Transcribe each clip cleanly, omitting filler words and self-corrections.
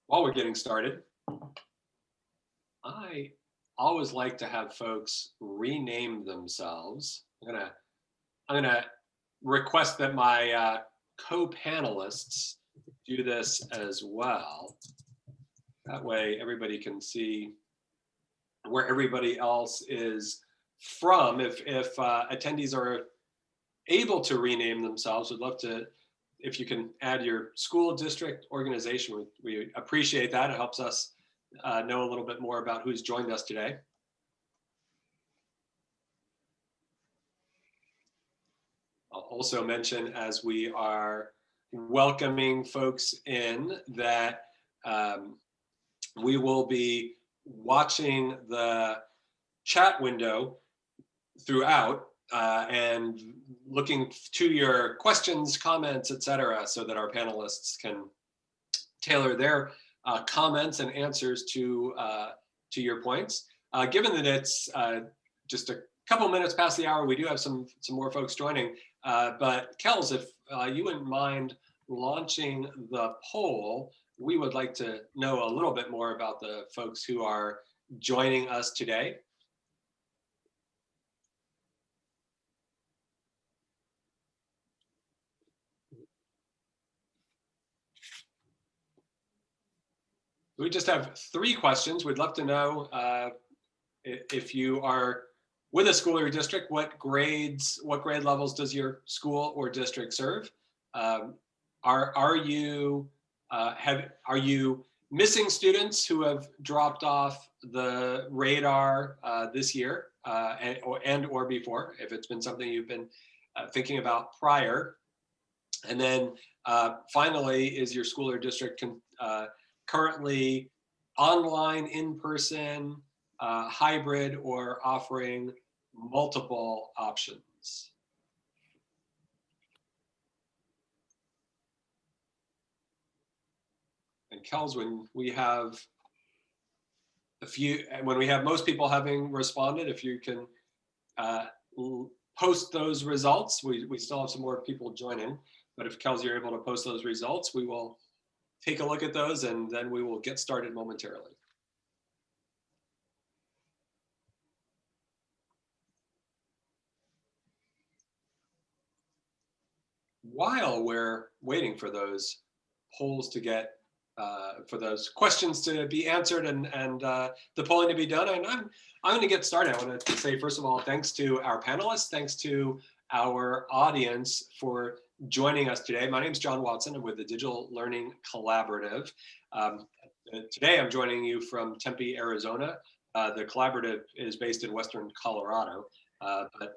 While we're getting started, I always like to have folks rename themselves. I'm gonna request that my co-panelists do this as well. That way everybody can see where everybody else is from. If attendees are able to rename themselves, we'd love to, if you can add your school, district, organization, we appreciate that. It helps us know a little bit more about who's joined us today. I'll also mention, as we are welcoming folks in, that we will be watching the chat window throughout and looking to your questions, comments, etc., so that our panelists can tailor their comments and answers to your points. Given that it's just a couple minutes past the hour, we do have some more folks joining. But Kels, if you wouldn't mind launching the poll, we would like to know a little bit more about the folks who are joining us today. We just have 3 questions. We'd love to know if you are with a school or district, what grade levels does your school or district serve? Are you missing students who have dropped off the radar this year and or before, if it's been something you've been thinking about prior? And then finally, is your school or district currently online, in-person, hybrid, or offering multiple options? And Kels, when we have most people having responded, if you can post those results, we still have some more people joining, but if Kels, you're able to post those results, we will take a look at those and then we will get started momentarily. While we're waiting for those polls to get, for those questions to be answered and the polling to be done, and I'm going to get started. I want to say, first of all, thanks to our panelists, thanks to our audience for joining us today. My name is John Watson. I'm with the Digital Learning Collaborative. Today, I'm joining you from Tempe, Arizona. The collaborative is based in Western Colorado, but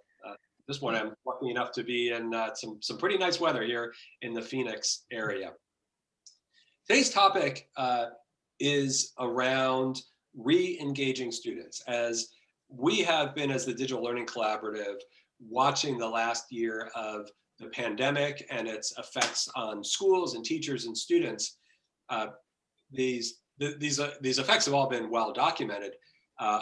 this morning I'm lucky enough to be in some pretty nice weather here in the Phoenix area. Today's topic is around re-engaging students. As we have been, as the Digital Learning Collaborative, watching the last year of the pandemic and its effects on schools and teachers and students, these effects have all been well documented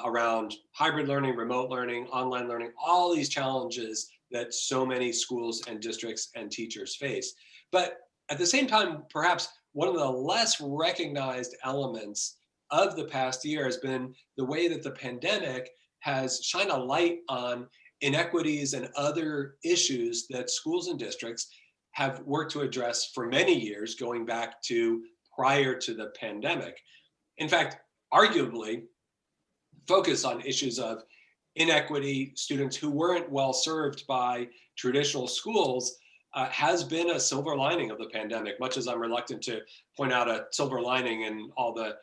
around hybrid learning, remote learning, online learning, all these challenges that so many schools and districts and teachers face. But at the same time, perhaps one of the less recognized elements of the past year has been the way that the pandemic has shined a light on inequities and other issues that schools and districts have worked to address for many years, going back to prior to the pandemic. In fact, arguably, focus on issues of inequity, students who weren't well served by traditional schools, has been a silver lining of the pandemic, much as I'm reluctant to point out a silver lining in all the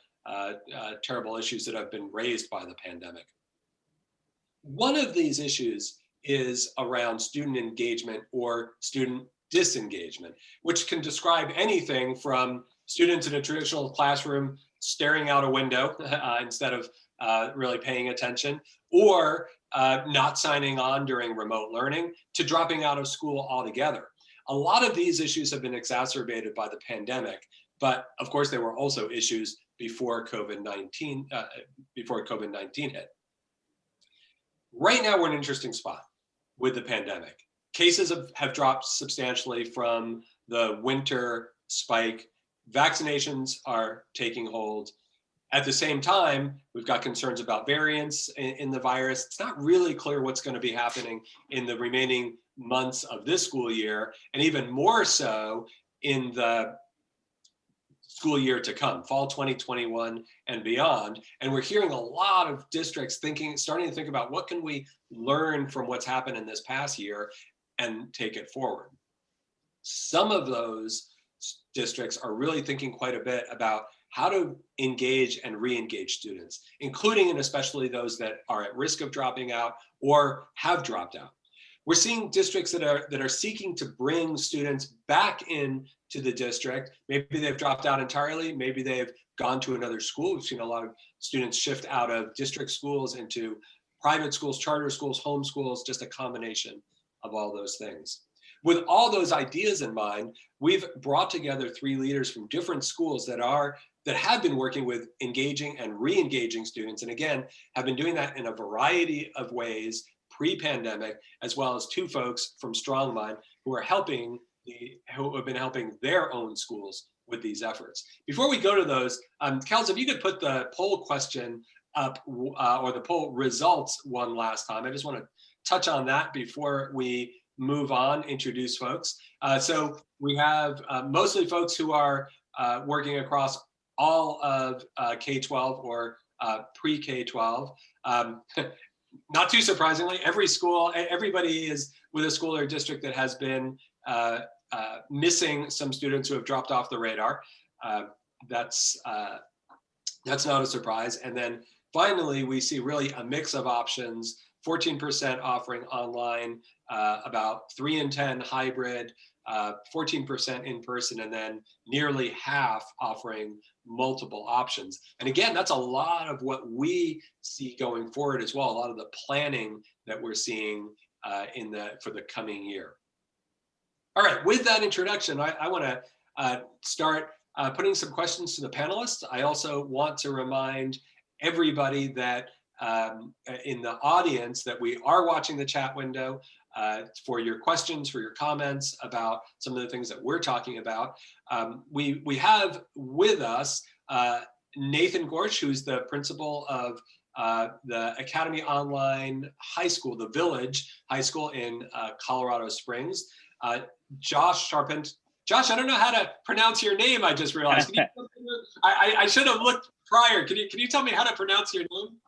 terrible issues that have been raised by the pandemic. One of these issues is around student engagement or student disengagement, which can describe anything from students in a traditional classroom staring out a window instead of really paying attention, or not signing on during remote learning, to dropping out of school altogether. A lot of these issues have been exacerbated by the pandemic, but of course there were also issues before COVID-19 hit. Right now we're in an interesting spot with the pandemic. Cases have dropped substantially from the winter spike vaccinations are taking hold. At the same time, we've got concerns about variants in the virus. It's not really clear what's going to be happening in the remaining months of this school year, and even more so in the school year to come, fall 2021 and beyond. And we're hearing a lot of districts starting to think about what can we learn from what's happened in this past year and take it forward. Some of those districts are really thinking quite a bit about how to engage and re-engage students, including and especially those that are at risk of dropping out or have dropped out. We're seeing districts that are seeking to bring students back in to the district. Maybe they've dropped out entirely. Maybe they've gone to another school. We've seen a lot of students shift out of district schools into private schools, charter schools, home schools, just a combination of all those things. With all those ideas in mind, we've brought together 3 leaders from different schools that have been working with engaging and re-engaging students, and again, have been doing that in a variety of ways pre-pandemic, as well as 2 folks from Strong Mind who have been helping their own schools with these efforts. Before we go to those, Kels, if you could put the poll question up, or the poll results one last time. I just want to touch on that before we move on, introduce folks. So we have mostly folks who are working across all of K-12 or pre-K-12. Not too surprisingly, everybody is with a school or district that has been missing some students who have dropped off the radar. That's not a surprise. And then finally, we see really a mix of options, 14% offering online, about 3 in 10 hybrid, 14% in person, and then nearly half offering multiple options. And again, that's a lot of what we see going forward as well, a lot of the planning that we're seeing for the coming year. All right, with that introduction, I want to start putting some questions to the panelists. I also want to remind everybody that in the audience that we are watching the chat window for your questions, for your comments about some of the things that we're talking about. We have with us Nathan Gorsh, who's the principal of the Academy Online High School, the Village High School in Colorado Springs. Josh Sharpent. Josh, I don't know how to pronounce your name, I just realized. I should have looked prior. Can you tell me how to pronounce your name?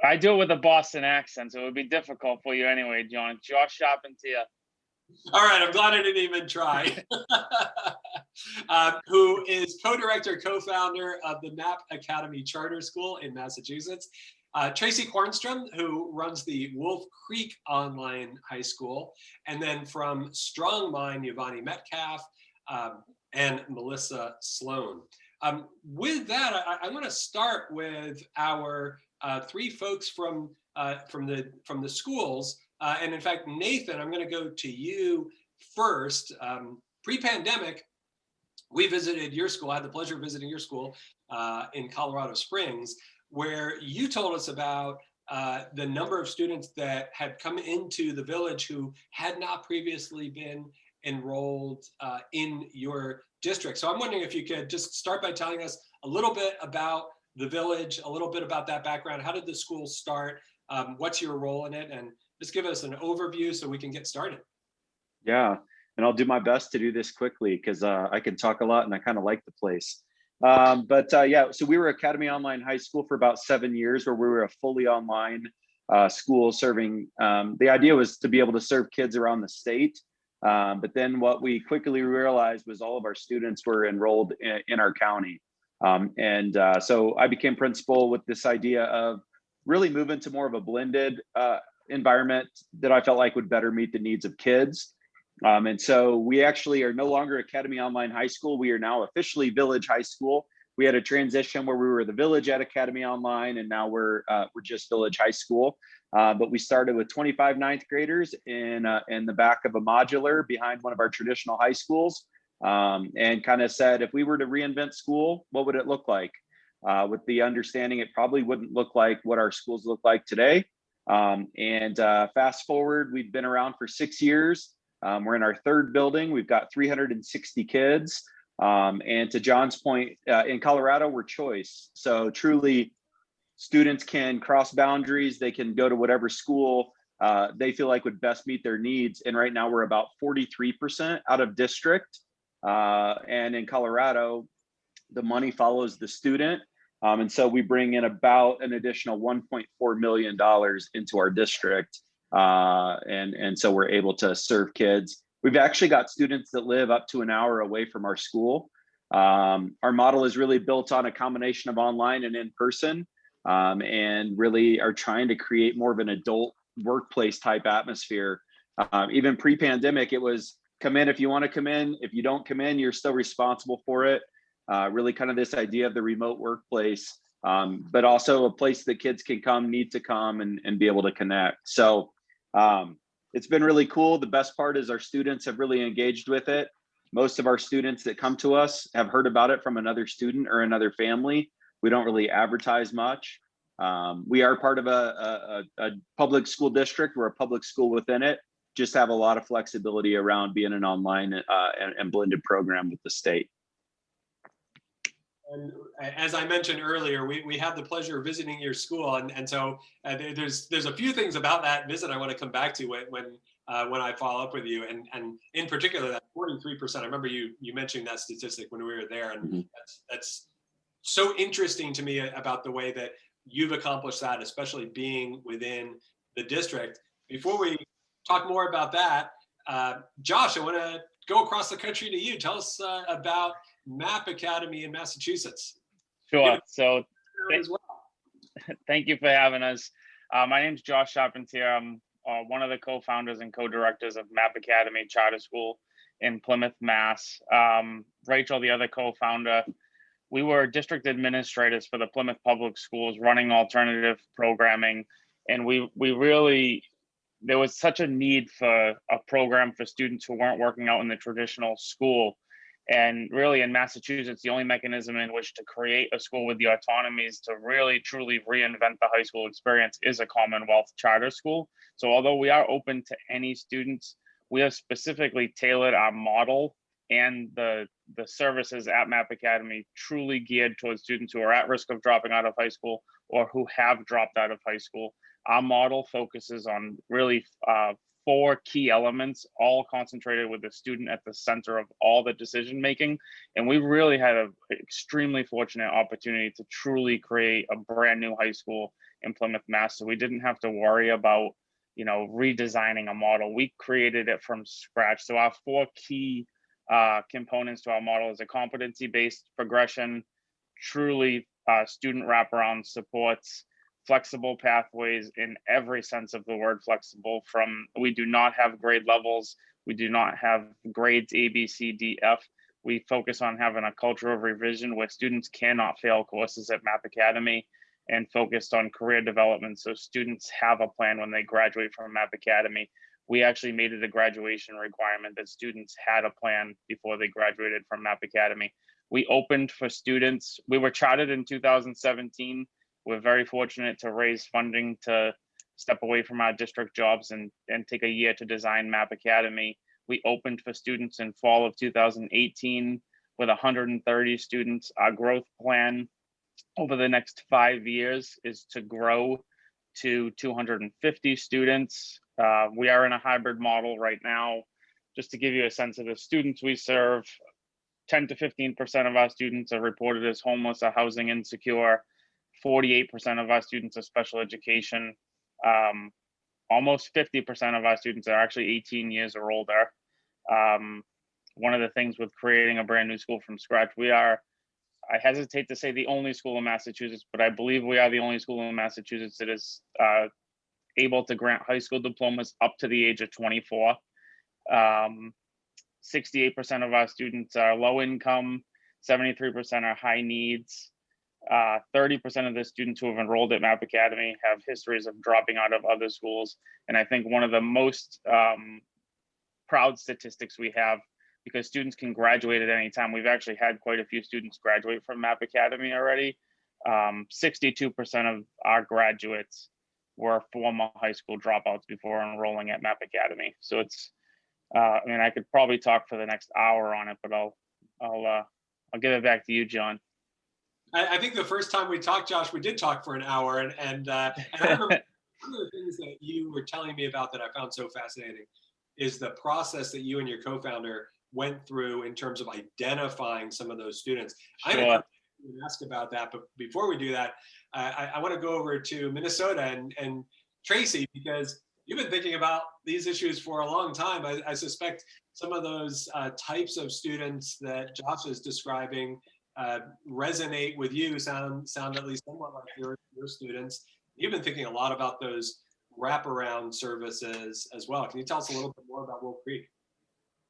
I do it with a Boston accent, so it would be difficult for you anyway, John. Josh Charpentier. All right, I'm glad I didn't even try. Who is co-director, co-founder of the Knapp Academy Charter School in Massachusetts. Tracy Kornstrom, who runs the Wolf Creek Online High School. And then from Strong Mind, Yvonne Metcalf and Melissa Sloan. With that, I want to start with our 3 folks from the schools, and in fact, Nathan, I'm going to go to you first. Pre-pandemic, we visited your school. I had the pleasure of visiting your school in Colorado Springs, where you told us about the number of students that had come into the Village who had not previously been enrolled in your district. So I'm wondering if you could just start by telling us a little bit about the Village, a little bit about that background. How did the school start? What's your role in it? And just give us an overview so we can get started. Yeah, and I'll do my best to do this quickly because I can talk a lot and I kind of like the place. Yeah, so we were Academy Online High School for about 7 years, where we were a fully online school serving. The idea was to be able to serve kids around the state. But then what we quickly realized was all of our students were enrolled in our county. So I became principal with this idea of really moving to more of a blended environment that I felt like would better meet the needs of kids. And so we actually are no longer Academy Online High School. We are now officially Village High School. We had a transition where we were the Village at Academy Online, and now we're just Village High School. But we started with 25 ninth graders in the back of a modular behind one of our traditional high schools, and kind of said, if we were to reinvent school, what would it look like? With the understanding it probably wouldn't look like what our schools look like today. Fast forward, we've been around for 6 years. We're in our 3rd building. We've got 360 kids. And to John's point, in Colorado, we're choice. So truly, students can cross boundaries. They can go to whatever school they feel like would best meet their needs. And right now we're about 43% out of district. And in Colorado, the money follows the student. And so we bring in about an additional $1.4 million into our district. And so we're able to serve kids. We've actually got students that live up to an hour away from our school. Our model is really built on a combination of online and in person, and really are trying to create more of an adult workplace type atmosphere. Even pre-pandemic, it was come in if you want to come in. If you don't come in, you're still responsible for it. Really kind of this idea of the remote workplace, but also a place that kids can come, need to come and be able to connect. So it's been really cool. The best part is our students have really engaged with it. Most of our students that come to us have heard about it from another student or another family. We don't really advertise much. We are part of a public school district. We're a public school within it. Just have a lot of flexibility around being an online and blended program with the state. And as I mentioned earlier, we had the pleasure of visiting your school, and so there's a few things about that visit I want to come back to when I follow up with you, and in particular that 43%. I remember you mentioning that statistic when we were there, and that's so interesting to me about the way that you've accomplished that, especially being within the district. Before we talk more about that, Josh, I want to go across the country to you. Tell us about MAP Academy in Massachusetts. Sure. So As well. thank you for having us. My name's Josh Charpentier. I'm one of the co-founders and co-directors of MAP Academy Charter School in Plymouth, Mass. Rachel, the other co-founder, we were district administrators for the Plymouth Public Schools running alternative programming. And we really, there was such a need for a program for students who weren't working out in the traditional school. And really in Massachusetts, the only mechanism in which to create a school with the autonomies to really truly reinvent the high school experience is a Commonwealth charter school. So although we are open to any students, we have specifically tailored our model and the services at MAP Academy truly geared towards students who are at risk of dropping out of high school or who have dropped out of high school. Our model focuses on really 4 key elements, all concentrated with the student at the center of all the decision making. And we really had an extremely fortunate opportunity to truly create a brand new high school in Plymouth, Mass. So we didn't have to worry about, redesigning a model. We created it from scratch. So our 4 key components to our model is a competency-based progression, truly student wraparound supports, flexible pathways in every sense of the word flexible. From we do not have grade levels, we do not have grades A, B, C, D, F. We focus on having a culture of revision where students cannot fail courses at MAP Academy, and focused on career development so students have a plan when they graduate from MAP Academy. We actually made it a graduation requirement that students had a plan before they graduated from MAP Academy. We opened for students. We were chartered in 2017. We're very fortunate to raise funding to step away from our district jobs and take a year to design MAP Academy. We opened for students in fall of 2018 with 130 students. Our growth plan over the next 5 years is to grow to 250 students. We are in a hybrid model right now. Just to give you a sense of the students we serve, 10 to 15% of our students are reported as homeless or housing insecure. 48% of our students are special education. Almost 50% of our students are actually 18 years or older. One of the things with creating a brand new school from scratch, we are, I hesitate to say the only school in Massachusetts, but I believe we are the only school in Massachusetts that is able to grant high school diplomas up to the age of 24. 68% of our students are low income, 73% are high needs. 30% of the students who have enrolled at MAP Academy have histories of dropping out of other schools. And I think one of the most proud statistics we have, because students can graduate at any time. We've actually had quite a few students graduate from MAP Academy already. 62% of our graduates were former high school dropouts before enrolling at MAP Academy. So it's, I could probably talk for the next hour on it, but I'll I'll give it back to you, John. I think the first time we talked, Josh, we did talk for an hour, and I remember one of the things that you were telling me about that I found so fascinating is the process that you and your co-founder went through in terms of identifying some of those students. I'm Sure. going to ask about that, but before we do that, I want to go over to Minnesota and Tracy, because you've been thinking about these issues for a long time. I suspect some of those types of students that Josh is describing resonate with you, sound at least somewhat like your students. You've been thinking a lot about those wraparound services as well. Can you tell us a little bit more about Wolf Creek?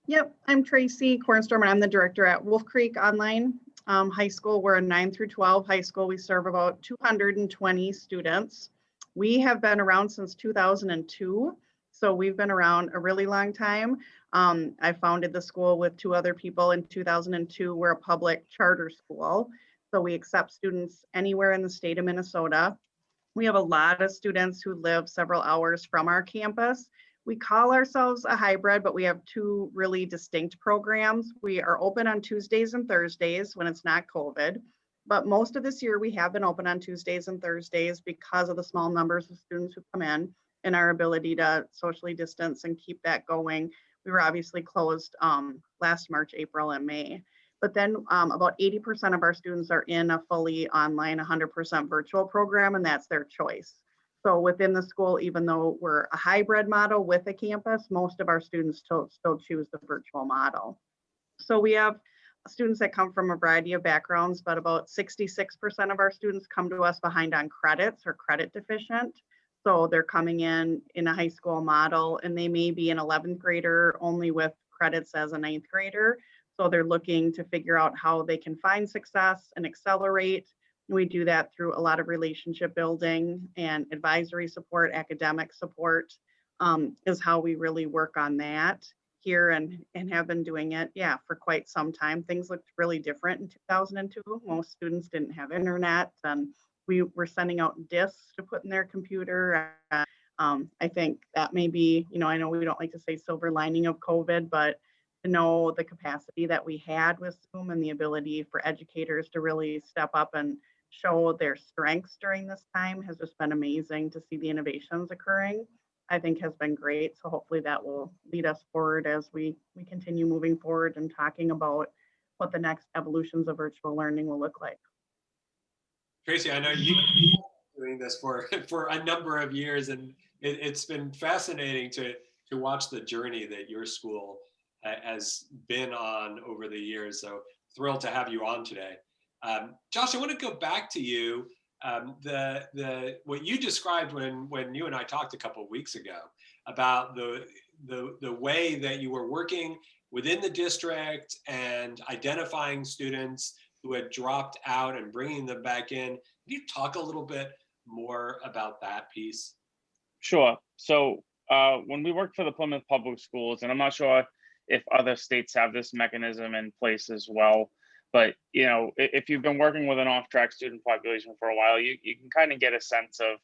Yep, I'm Tracy Cornstorm, and I'm the director at Wolf Creek Online High School. We're a 9 through 12 high school. We serve about 220 students. We have been around since 2002, so we've been around a really long time. I founded the school with 2 other people in 2002. We're a public charter school, so we accept students anywhere in the state of Minnesota. We have a lot of students who live several hours from our campus. We call ourselves a hybrid, but we have 2 really distinct programs. We are open on Tuesdays and Thursdays when it's not COVID, but most of this year we have been open on Tuesdays and Thursdays because of the small numbers of students who come in and our ability to socially distance and keep that going. We were obviously closed last March, April, and May. But then about 80% of our students are in a fully online, 100% virtual program, and that's their choice. So within the school, even though we're a hybrid model with a campus, most of our students still choose the virtual model. So we have students that come from a variety of backgrounds, but about 66% of our students come to us behind on credits or credit deficient. So they're coming in a high school model, and they may be an 11th grader only with credits as a 9th grader. So they're looking to figure out how they can find success and accelerate. We do that through a lot of relationship building and advisory support. Academic support is how we really work on that here, and have been doing it, for quite some time. Things looked really different in 2002. Most students didn't have internet, and we were sending out discs to put in their computer. I think that may be, I know we don't like to say silver lining of COVID, but to know the capacity that we had with Zoom and the ability for educators to really step up and show their strengths during this time has just been amazing. To see the innovations occurring, I think has been great. So hopefully that will lead us forward as we continue moving forward and talking about what the next evolutions of virtual learning will look like. Tracy, I know you've been doing this for a number of years, and it's been fascinating to watch the journey that your school has been on over the years. So thrilled to have you on today. Josh, I want to go back to you. What you described when you and I talked a couple of weeks ago about the way that you were working within the district and identifying students who had dropped out and bringing them back in. Can you talk a little bit more about that piece? Sure. So when we worked for the Plymouth Public Schools, and I'm not sure if other states have this mechanism in place as well, but if you've been working with an off-track student population for a while, you can kind of get a sense of,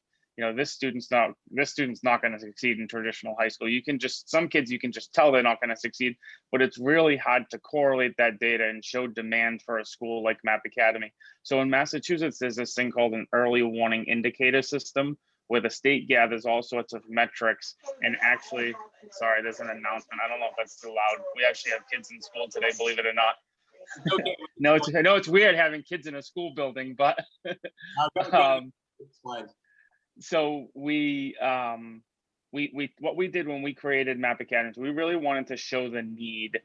this student's not going to succeed in traditional high school. Some kids you can just tell they're not going to succeed, but it's really hard to correlate that data and show demand for a school like Map Academy. So in Massachusetts, there's this thing called an early warning indicator system, where the state gathers all sorts of metrics. And actually, sorry, there's an announcement. I don't know if that's too loud. We actually have kids in school today, believe it or not. Okay. No, I know it's weird having kids in a school building, but It's fine. So what we did when we created Map Academy, we really wanted to show the need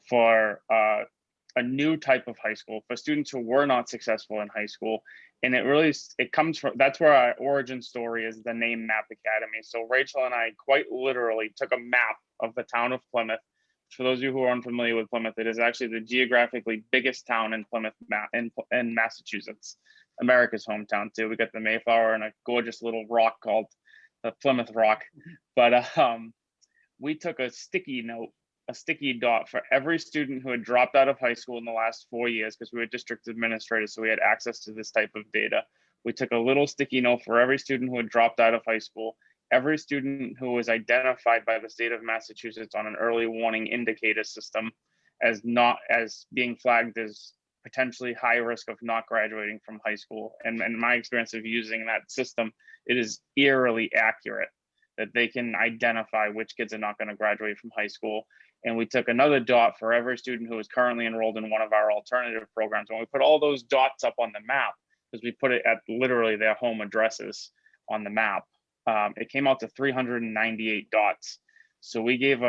for a new type of high school for students who were not successful in high school. And it comes from, that's where our origin story is, the name Map Academy. So Rachel and I quite literally took a map of the town of Plymouth. For those of you who are unfamiliar with Plymouth, it is actually the geographically biggest town in Plymouth, in Massachusetts, America's hometown too. We got the Mayflower and a gorgeous little rock called the Plymouth Rock. But we took a sticky dot for every student who had dropped out of high school in the last 4 years, because we were district administrators, so we had access to this type of data. We took a little sticky note for every student who had dropped out of high school, every student who was identified by the state of Massachusetts on an early warning indicator system, as being flagged as potentially high risk of not graduating from high school. And in my experience of using that system, it is eerily accurate that they can identify which kids are not going to graduate from high school. And we took another dot for every student who is currently enrolled in one of our alternative programs. When we put all those dots up on the map, because we put it at literally their home addresses on the map, it came out to 398 dots. So we gave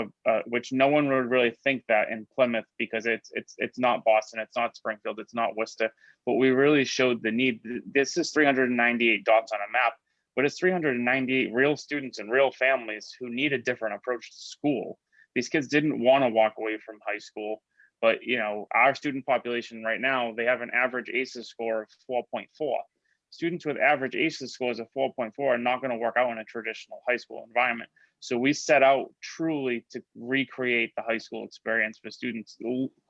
which no one would really think that in Plymouth, because it's not Boston, it's not Springfield, it's not Worcester, but we really showed the need. This is 398 dots on a map, but it's 398 real students and real families who need a different approach to school. These kids didn't want to walk away from high school, but our student population right now, they have an average ACEs score of 4.4. Students with average ACEs scores of 4.4 are not going to work out in a traditional high school environment. So we set out truly to recreate the high school experience for students,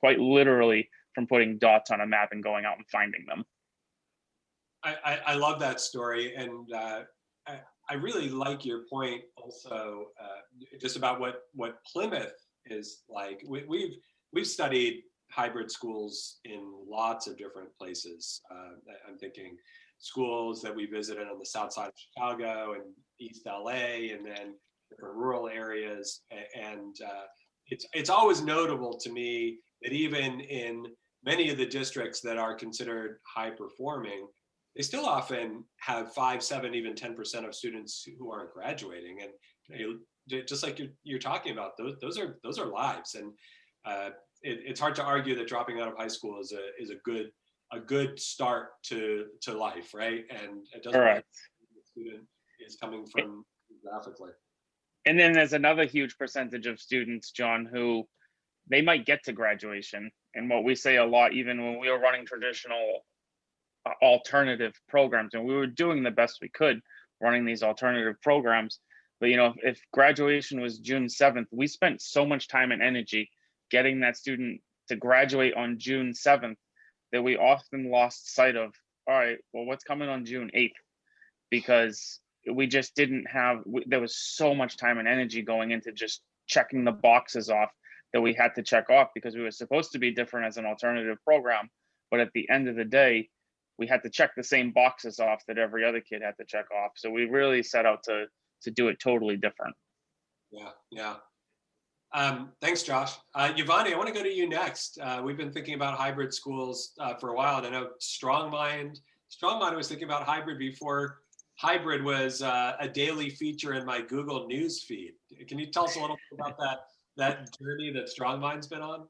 quite literally from putting dots on a map and going out and finding them. I love that story, and I really like your point also, just about what Plymouth is like. We've studied hybrid schools in lots of different places. I'm thinking schools that we visited on the south side of Chicago and East LA, and then different rural areas. And it's always notable to me that even in many of the districts that are considered high performing, they still often have 5, 7, even 10% of students who aren't graduating. And just like you're talking about, those are lives. And it's hard to argue that dropping out of high school is a good start to life, right? And it doesn't matter where the student is coming from geographically. And then there's another huge percentage of students, John, who they might get to graduation. And what we say a lot, even when we were running traditional alternative programs, and we were doing the best we could running these alternative programs, but if graduation was June 7th, we spent so much time and energy getting that student to graduate on June 7th that we often lost sight of, all right, well, what's coming on June 8th? Because we just didn't have, there was so much time and energy going into just checking the boxes off that we had to check off, because we were supposed to be different as an alternative program. But at the end of the day, we had to check the same boxes off that every other kid had to check off. So we really set out to do it totally different. Yeah. Thanks, Josh. Yvonne, I want to go to you next. We've been thinking about hybrid schools for a while. And I know Strongmind was thinking about hybrid before hybrid was a daily feature in my Google News feed. Can you tell us a little bit about that journey that Strongmind's been on?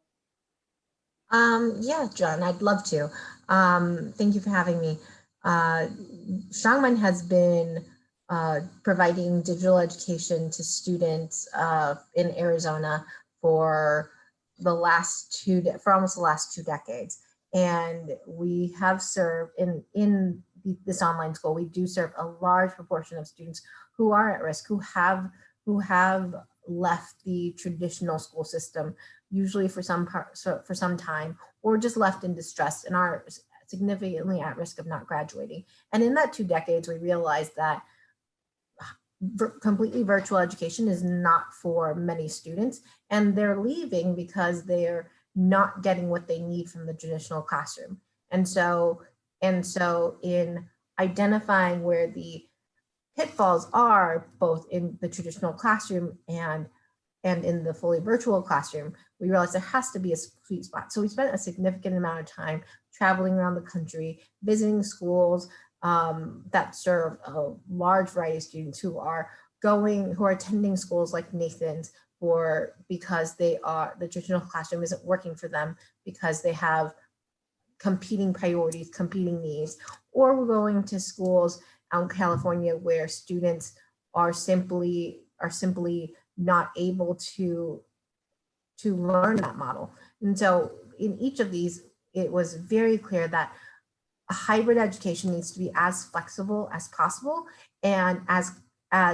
Yeah, John, I'd love to. Thank you for having me. Strongmind has been providing digital education to students in Arizona for almost the last 2 decades. And we have served in this online school, we do serve a large proportion of students who are at risk, who have left the traditional school system, usually for some time, or just left in distress and are significantly at risk of not graduating. And in that 2 decades, we realized that completely virtual education is not for many students, and they're leaving because they're not getting what they need from the traditional classroom. And so in identifying where the pitfalls are, both in the traditional classroom and in the fully virtual classroom, we realized there has to be a sweet spot. So we spent a significant amount of time traveling around the country, visiting schools that serve a large variety of students who are attending schools like Nathan's because the traditional classroom isn't working for them, because they have competing priorities, competing needs. Or we're going to schools out in California where students are simply not able to learn that model. And so in each of these, it was very clear that a hybrid education needs to be as flexible as possible and as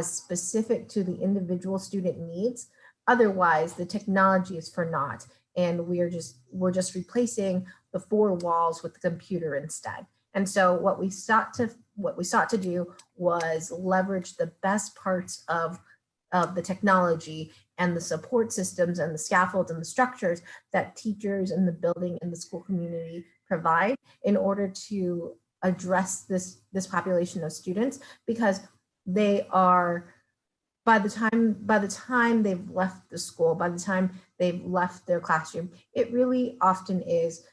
specific to the individual student needs. Otherwise, the technology is for naught, and we're just replacing the 4 walls with the computer instead. And so what we sought to do was leverage the best parts of the technology and the support systems and the scaffolds and the structures that teachers and the building and the school community provide in order to address this population of students, because they are, by the time they've left the school, by the time they've left their classroom, it really often is,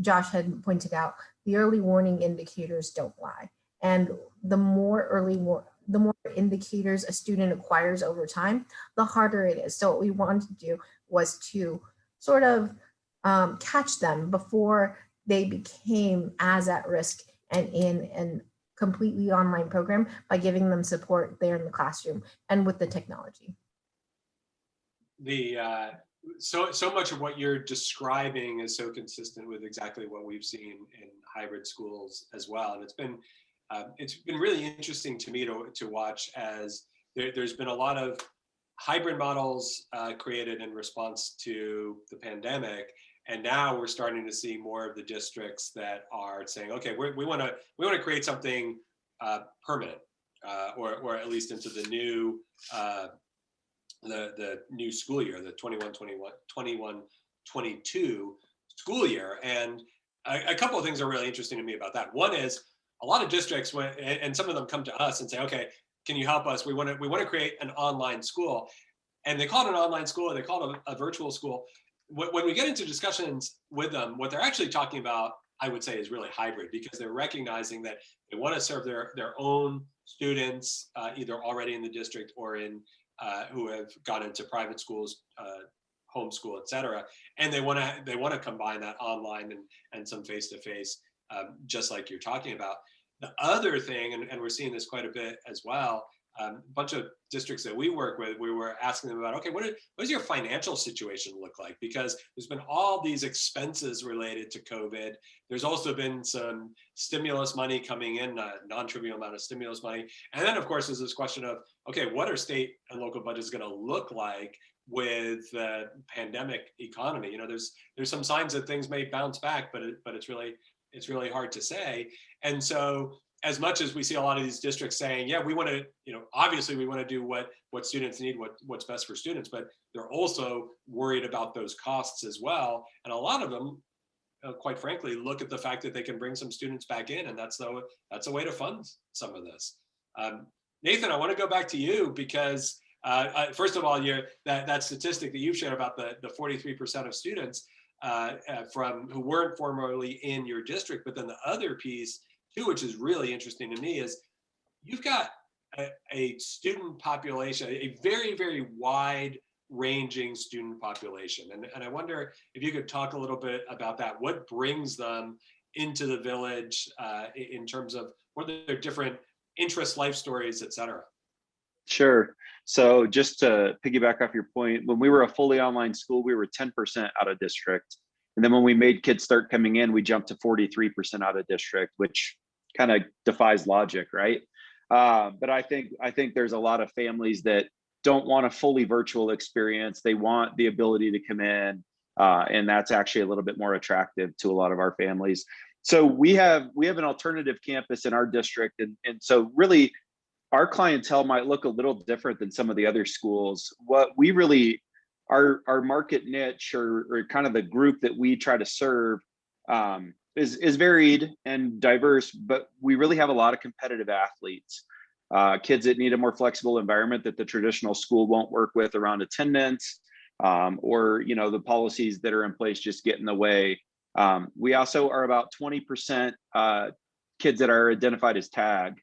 Josh had pointed out, the early warning indicators don't lie. And the more indicators a student acquires over time, the harder it is. So what we wanted to do was to sort of catch them before they became as at risk and in an completely online program, by giving them support there in the classroom and with the technology. So much of what you're describing is so consistent with exactly what we've seen in hybrid schools as well. And it's been really interesting to me to watch, as there's been a lot of hybrid models created in response to the pandemic. And now we're starting to see more of the districts that are saying, okay, we want to create something permanent, or at least into the new the new school year, the 21-22 school year. And a couple of things are really interesting to me about that. One is a lot of districts and some of them come to us and say, okay, can you help us? We want to create an online school. And they call it an online school, or they call it a virtual school. When we get into discussions with them, what they're actually talking about, I would say, is really hybrid, because they're recognizing that they want to serve their own students, either already in the district or in who have gone into private schools, homeschool, et cetera. And they want to combine that online and some face-to-face, just like you're talking about. The other thing, and we're seeing this quite a bit as well, a bunch of districts that we work with, we were asking them about, okay, what does your financial situation look like? Because there's been all these expenses related to COVID. There's also been some stimulus money coming in, a non-trivial amount of stimulus money. And then, of course, there's this question of, okay, what are state and local budgets going to look like with the pandemic economy? You know, there's some signs that things may bounce back, but it's really hard to say. And so, as much as we see a lot of these districts saying, yeah, we want to, obviously we want to do what students need, what's best for students, but they're also worried about those costs as well. And a lot of them, quite frankly, look at the fact that they can bring some students back in, and that's a way to fund some of this. Nathan, I want to go back to you, because first of all, that statistic that you've shared about the 43% of students from who weren't formerly in your district, but then the other piece too, which is really interesting to me, is you've got a student population, a very, very wide ranging student population. And I wonder if you could talk a little bit about that. What brings them into the village in terms of what are their different interests, life stories, et cetera? Sure. So just to piggyback off your point, when we were a fully online school, we were 10% out of district. And then when we made kids start coming in, we jumped to 43% out of district, which kind of defies logic, right? But I think there's a lot of families that don't want a fully virtual experience. They want the ability to come in, and that's actually a little bit more attractive to a lot of our families. So we have an alternative campus in our district, and so really our clientele might look a little different than some of the other schools. What we really, our market niche, or kind of the group that we try to serve, is varied and diverse, but we really have a lot of competitive athletes, kids that need a more flexible environment that the traditional school won't work with around attendance, or the policies that are in place just get in the way. We also are about 20% kids that are identified as TAG,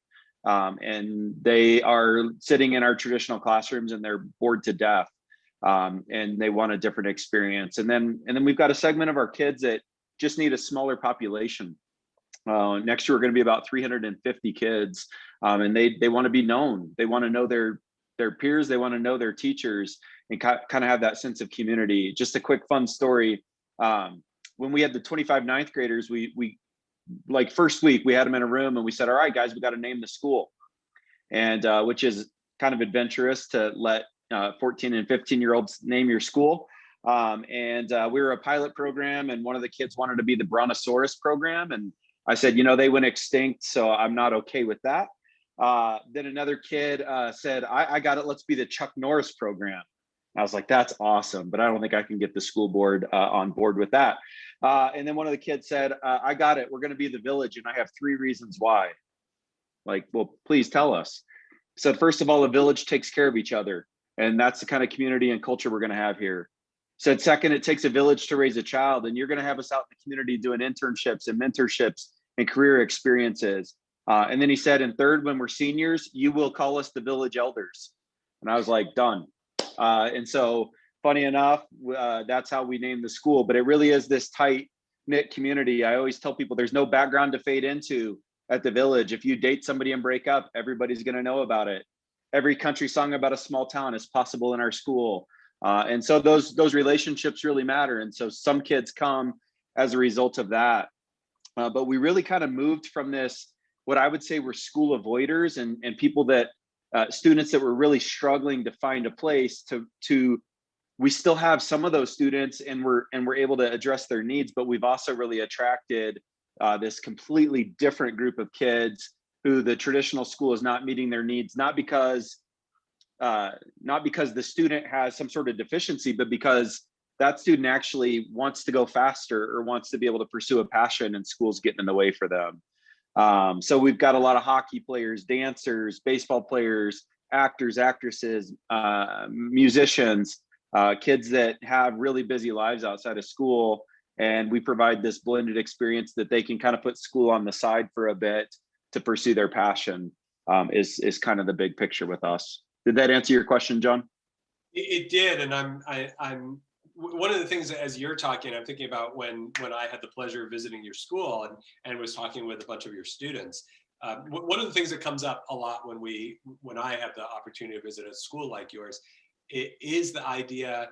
and they are sitting in our traditional classrooms and they're bored to death, and they want a different experience. And then we've got a segment of our kids that just need a smaller population. Next year, we're going to be about 350 kids, and they want to be known. They want to know their peers. They want to know their teachers, and kind of have that sense of community. Just a quick fun story. When we had the 25 ninth graders, we like first week, we had them in a room and we said, all right, guys, we got to name the school. And which is kind of adventurous to let 14 and 15-year-olds name your school. And we were a pilot program, and one of the kids wanted to be the Brontosaurus program. And I said, they went extinct, so I'm not okay with that. Then another kid said, I got it, let's be the Chuck Norris program. I was like, that's awesome, but I don't think I can get the school board on board with that. And then one of the kids said, I got it. We're going to be the village. And I have 3 reasons why. Like, well, please tell us. Said, first of all, the village takes care of each other. And that's the kind of community and culture we're going to have here. Said, second, it takes a village to raise a child. And you're going to have us out in the community doing internships and mentorships and career experiences. And then he said, and third, when we're seniors, you will call us the village elders. And I was like, done. And so funny enough, that's how we named the school, but it really is this tight knit community. I always tell people there's no background to fade into at the village. If you date somebody and break up, everybody's going to know about it. Every country song about a small town is possible in our school. And so those relationships really matter. And so some kids come as a result of that. But we really kind of moved from this, what I would say were school avoiders and people that students that were really struggling to find a place to we still have some of those students and we're able to address their needs, but we've also really attracted this completely different group of kids who the traditional school is not meeting their needs, not because the student has some sort of deficiency, but because that student actually wants to go faster or wants to be able to pursue a passion and school's getting in the way for them. So we've got a lot of hockey players, dancers, baseball players, actors, actresses, musicians, kids that have really busy lives outside of school. And we provide this blended experience that they can kind of put school on the side for a bit to pursue their passion, is kind of the big picture with us. Did that answer your question, John? It did, and I'm one of the things that, as you're talking, I'm thinking about when I had the pleasure of visiting your school and was talking with a bunch of your students. One of the things that comes up a lot when I have the opportunity to visit a school like yours, it is the idea.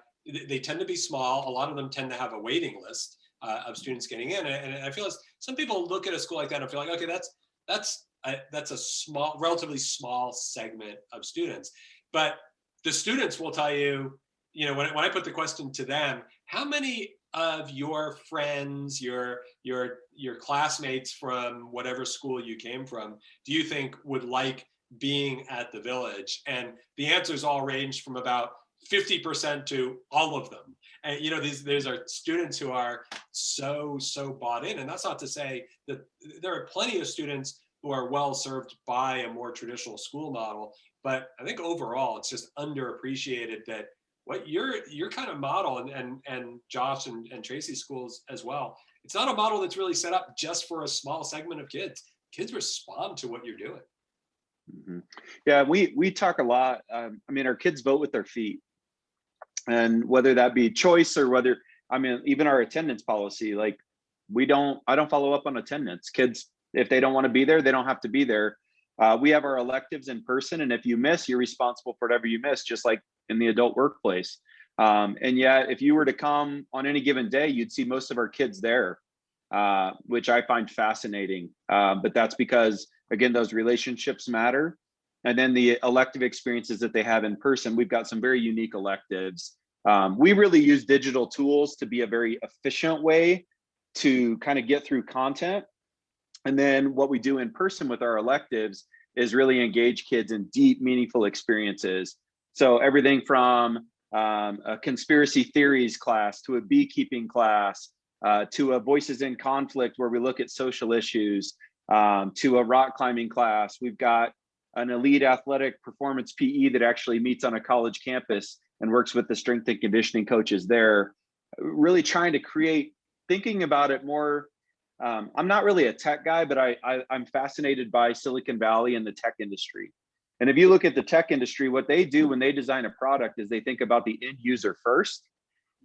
They tend to be small. A lot of them tend to have a waiting list of students getting in, and I feel as some people look at a school like that and feel like, okay, that's a small, relatively small segment of students, but the students will tell you, when I put the question to them, how many of your friends, your classmates from whatever school you came from, do you think would like being at the village? And the answers all range from about 50% to all of them. And these are students who are so bought in. And that's not to say that there are plenty of students who are well served by a more traditional school model, but I think overall it's just underappreciated that what your kind of model and Josh and Tracy's schools as well, it's not a model that's really set up just for a small segment of kids. Kids respond to what you're doing. Mm-hmm. Yeah, we talk a lot. Our kids vote with their feet, and whether that be choice or whether, even our attendance policy, like I don't follow up on attendance. Kids, if they don't want to be there, they don't have to be there. We have our electives in person, and if you miss, you're responsible for whatever you miss, just like in the adult workplace. And yet, if you were to come on any given day, you'd see most of our kids there, which I find fascinating. But that's because, again, those relationships matter. And then the elective experiences that they have in person, we've got some very unique electives. We really use digital tools to be a very efficient way to kind of get through content. And then what we do in person with our electives is really engage kids in deep, meaningful experiences. So everything from a conspiracy theories class to a beekeeping class, to a voices in conflict where we look at social issues, to a rock climbing class. We've got an elite athletic performance PE that actually meets on a college campus and works with the strength and conditioning coaches there, really trying to create, thinking about it more. I'm not really a tech guy, but I'm fascinated by Silicon Valley and the tech industry. And if you look at the tech industry, what they do when they design a product is they think about the end user first,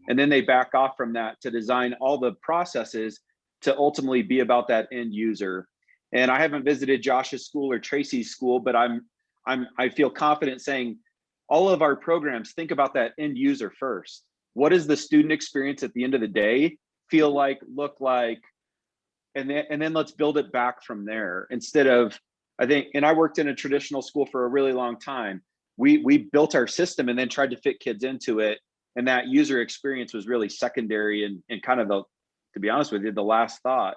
and then they back off from that to design all the processes to ultimately be about that end user. And I haven't visited Josh's school or Tracy's school, but I feel confident saying all of our programs think about that end user first. What does the student experience at the end of the day feel like, look like? And then let's build it back from there instead of, I think, and I worked in a traditional school for a really long time. We built our system and then tried to fit kids into it. And that user experience was really secondary and kind of to be honest with you, the last thought,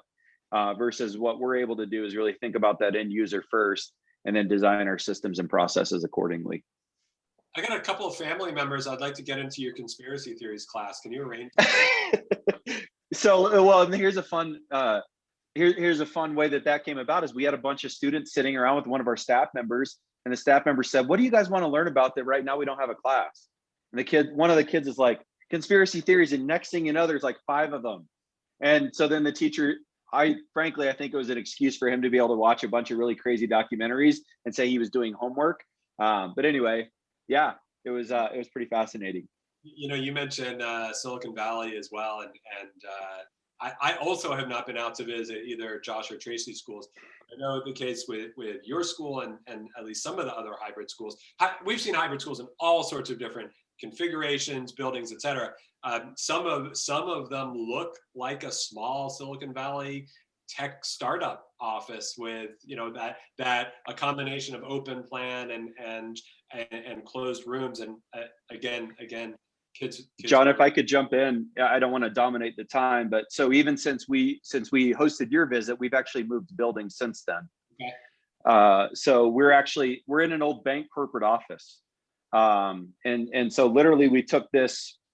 versus what we're able to do is really think about that end user first and then design our systems and processes accordingly. I got a couple of family members I'd like to get into your conspiracy theories class. Can you arrange? So, well, and here's a fun here's a fun way that came about is we had a bunch of students sitting around with one of our staff members, and the staff member said, "What do you guys want to learn about that right now we don't have a class?" And one of the kids is like, "Conspiracy theories," and next thing you know, there's like 5 of them. And so then the teacher, frankly, I think it was an excuse for him to be able to watch a bunch of really crazy documentaries and say he was doing homework. But anyway, yeah, it was pretty fascinating. You know, you mentioned Silicon Valley as well, and I also have not been out to visit either Josh or Tracy's schools. I know the case with your school and at least some of the other hybrid schools. We've seen hybrid schools in all sorts of different configurations, buildings, et cetera. Some of them look like a small Silicon Valley tech startup office with, you know, that a combination of open plan and closed rooms. And again, kids. John, if I could jump in, I don't want to dominate the time, but so even since we hosted your visit, we've actually moved buildings since then. Okay. So we're in an old bank corporate office. And so literally we took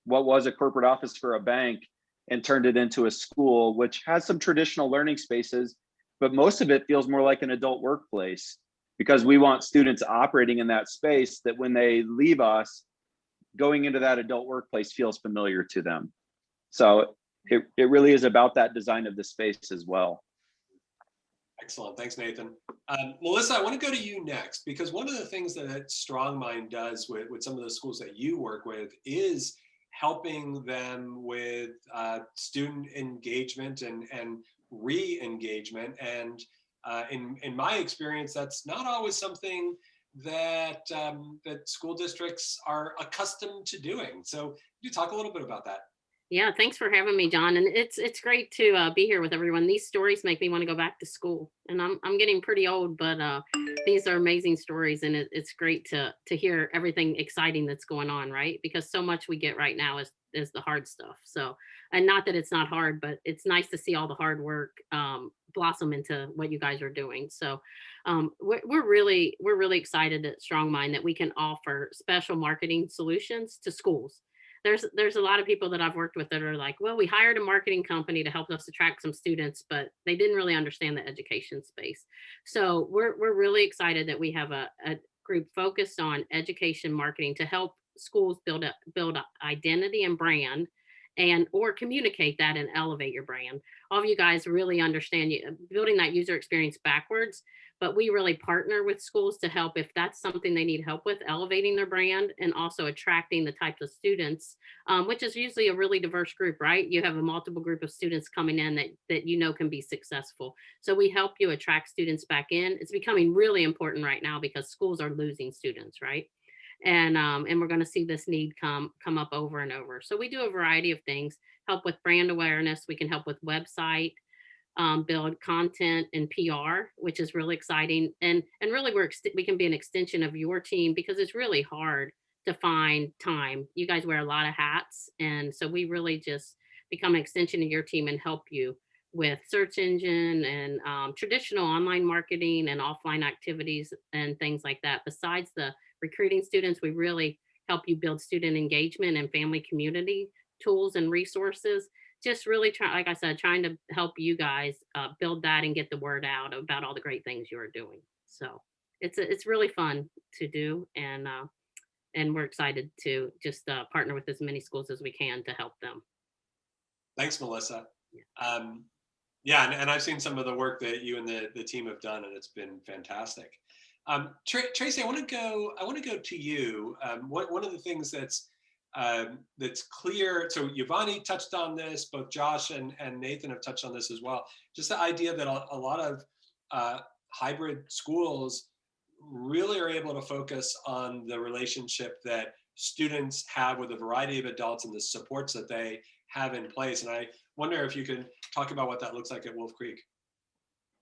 what was a corporate office for a bank and turned it into a school, which has some traditional learning spaces, but most of it feels more like an adult workplace because we want students operating in that space that when they leave us, going into that adult workplace feels familiar to them. So it really is about that design of the space as well. Excellent. Thanks, Nathan. Melissa, I want to go to you next, because one of the things that StrongMind does with some of the schools that you work with is helping them with student engagement and re-engagement. And in my experience, that's not always something that school districts are accustomed to doing. So can you talk a little bit about that? Yeah, thanks for having me, John. And it's great to be here with everyone. These stories make me want to go back to school. And I'm getting pretty old, but these are amazing stories, and it's great to hear everything exciting that's going on, right? Because so much we get right now is the hard stuff. So, and not that it's not hard, but it's nice to see all the hard work blossom into what you guys are doing. So we're really excited at StrongMind that we can offer special marketing solutions to schools. There's a lot of people that I've worked with that are like, well, we hired a marketing company to help us attract some students, but they didn't really understand the education space. So we're really excited that we have a group focused on education marketing to help schools build identity and brand, and or communicate that and elevate your brand. All of you guys really understand building that user experience backwards, but we really partner with schools to help if that's something they need help with, elevating their brand and also attracting the types of students, which is usually a really diverse group, right? You have a multiple group of students coming in that you know can be successful. So we help you attract students back in. It's becoming really important right now because schools are losing students, right? And we're going to see this need come up over and over. So we do a variety of things, help with brand awareness. We can help with website, build content and PR, which is really exciting. And really we can be an extension of your team because it's really hard to find time. You guys wear a lot of hats. And so we really just become an extension of your team and help you with search engine and traditional online marketing and offline activities and things like that. Besides the recruiting students, we really help you build student engagement and family community tools and resources. Just really like I said, trying to help you guys build that and get the word out about all the great things you're doing. So it's really fun to do, and we're excited to just partner with as many schools as we can to help them. Thanks, Melissa. Yeah. Yeah, and I've seen some of the work that you and the team have done, and it's been fantastic. Tracy, I want to go to you. One of the things that's clear. So Yvonne touched on this. Both Josh and Nathan have touched on this as well. Just the idea that a lot of hybrid schools really are able to focus on the relationship that students have with a variety of adults and the supports that they have in place. And I wonder if you can talk about what that looks like at Wolf Creek.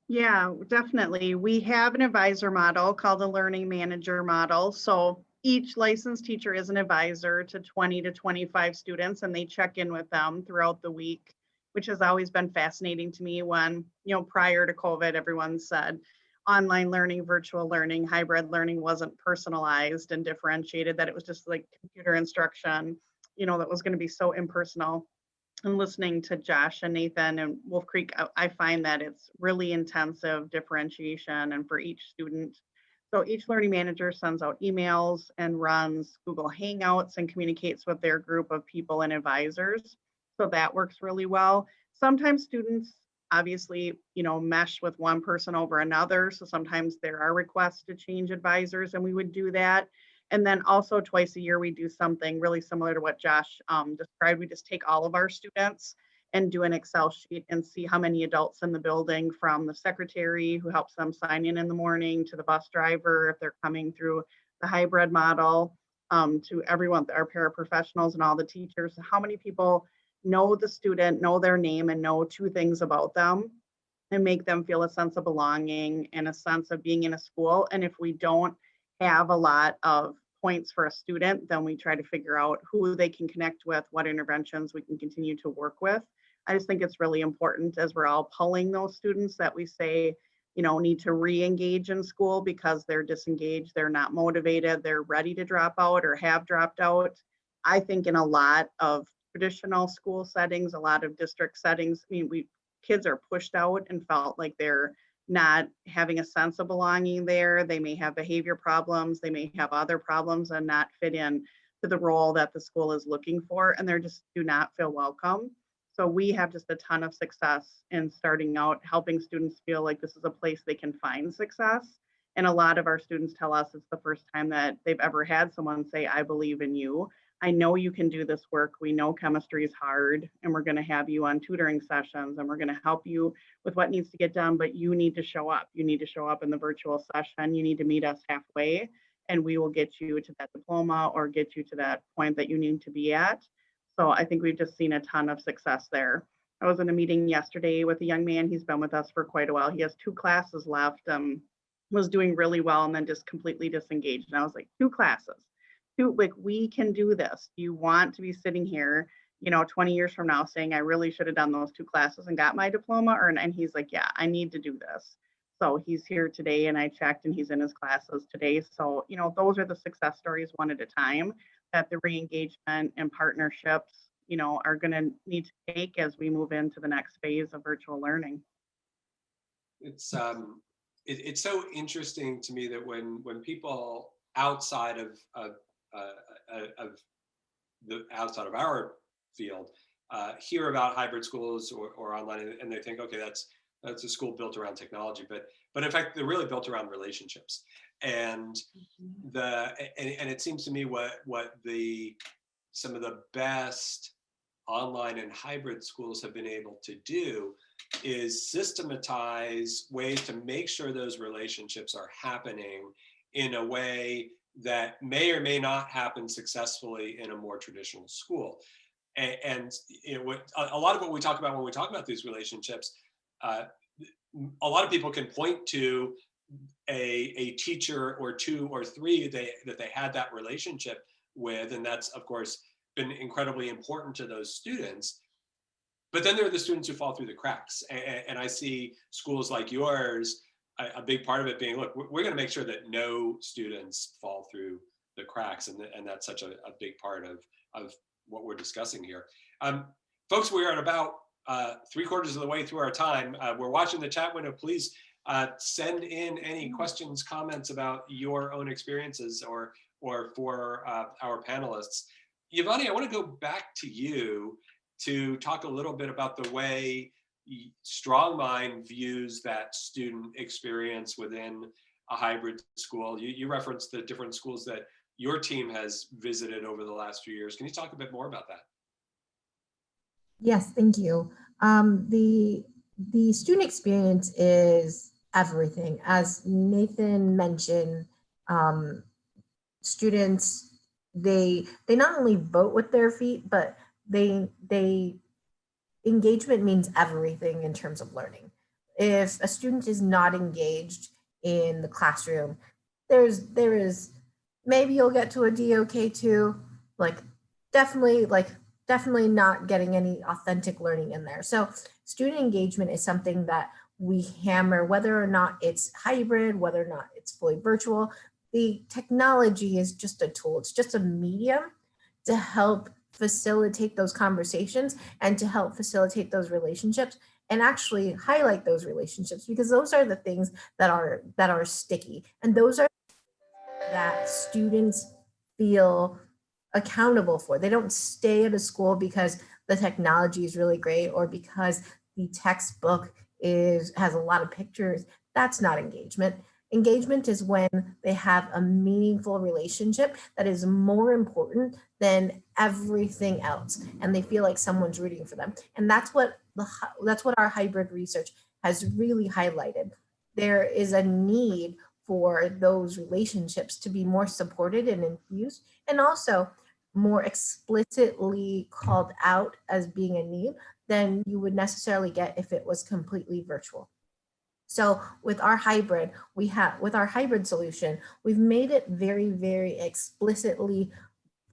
Yeah, definitely. We have an advisor model called the learning manager model. So each licensed teacher is an advisor to 20 to 25 students, and they check in with them throughout the week, which has always been fascinating to me when, prior to COVID, everyone said, online learning, virtual learning, hybrid learning wasn't personalized and differentiated, that it was just like computer instruction, that was going to be so impersonal. And listening to Josh and Nathan and Wolf Creek, I find that it's really intensive differentiation and for each student. So each learning manager sends out emails and runs Google Hangouts and communicates with their group of people and advisors. So that works really well. Sometimes students obviously, mesh with one person over another. So sometimes there are requests to change advisors and we would do that. And then also twice a year, we do something really similar to what Josh described. We just take all of our students and do an Excel sheet and see how many adults in the building, from the secretary who helps them sign in the morning, to the bus driver if they're coming through the hybrid model, to everyone, our paraprofessionals and all the teachers, how many people know the student, know their name, and know 2 things about them, and make them feel a sense of belonging and a sense of being in a school. And if we don't have a lot of points for a student, then we try to figure out who they can connect with, what interventions we can continue to work with. I just think it's really important, as we're all pulling those students, that we say, need to re-engage in school because they're disengaged, they're not motivated, they're ready to drop out or have dropped out. I think in a lot of traditional school settings, a lot of district settings, kids are pushed out and felt like they're not having a sense of belonging there. They may have behavior problems, they may have other problems and not fit in to the role that the school is looking for, and they just do not feel welcome. So we have just a ton of success in starting out, helping students feel like this is a place they can find success. And a lot of our students tell us it's the first time that they've ever had someone say, I believe in you. I know you can do this work. We know chemistry is hard, and we're going to have you on tutoring sessions, and we're going to help you with what needs to get done, but you need to show up. You need to show up in the virtual session. You need to meet us halfway, and we will get you to that diploma or get you to that point that you need to be at. So I think we've just seen a ton of success there. I was in a meeting yesterday with a young man. He's been with us for quite a while. He has 2 classes left, was doing really well, and then just completely disengaged. And I was like, 2 classes. Like, we can do this. You want to be sitting here, 20 years from now saying, I really should have done those 2 classes and got my diploma? And he's like, yeah, I need to do this. So he's here today, and I checked, and he's in his classes today. So, those are the success stories, one at a time, that the re-engagement and partnerships, are going to need to take as we move into the next phase of virtual learning. It's so interesting to me that when people outside of outside of our field hear about hybrid schools or online, and they think, okay, that's a school built around technology, but in fact they're really built around relationships. And and it seems to me what some of the best online and hybrid schools have been able to do is systematize ways to make sure those relationships are happening in a way that may or may not happen successfully in a more traditional school. And a lot of what we talk about when we talk about these relationships, a lot of people can point to a teacher or 2 or 3 that they had that relationship with, and that's of course been incredibly important to those students. But then there are the students who fall through the cracks, and I see schools like yours, a big part of it being, look, we're going to make sure that no students fall through the cracks, and that's such a big part of what we're discussing here. Folks, we are at about 3/4 of the way through our time. We're watching the chat window. Please send in any questions, comments about your own experiences or for our panelists. Yvonne, I want to go back to you to talk a little bit about the way StrongMind views that student experience within a hybrid school. You referenced the different schools that your team has visited over the last few years. Can you talk a bit more about that? Yes, thank you. The student experience is everything. As Nathan mentioned, students, they not only vote with their feet, but they engagement means everything in terms of learning. If a student is not engaged in the classroom, there is maybe you'll get to a DOK2, definitely not getting any authentic learning in there. So student engagement is something that we hammer, whether or not it's hybrid, whether or not it's fully virtual, the technology is just a tool. It's just a medium to help facilitate those conversations and to help facilitate those relationships and actually highlight those relationships, because those are the things that are sticky, and those are that students feel accountable for. They don't stay at a school because the technology is really great or because the textbook has a lot of pictures. That's not engagement. Engagement is when they have a meaningful relationship that is more important than everything else, and they feel like someone's rooting for them. And that's what our hybrid research has really highlighted. There is a need for those relationships to be more supported and infused, and also more explicitly called out as being a need than you would necessarily get if it was completely virtual. So with our hybrid, with our hybrid solution, we've made it very, very explicitly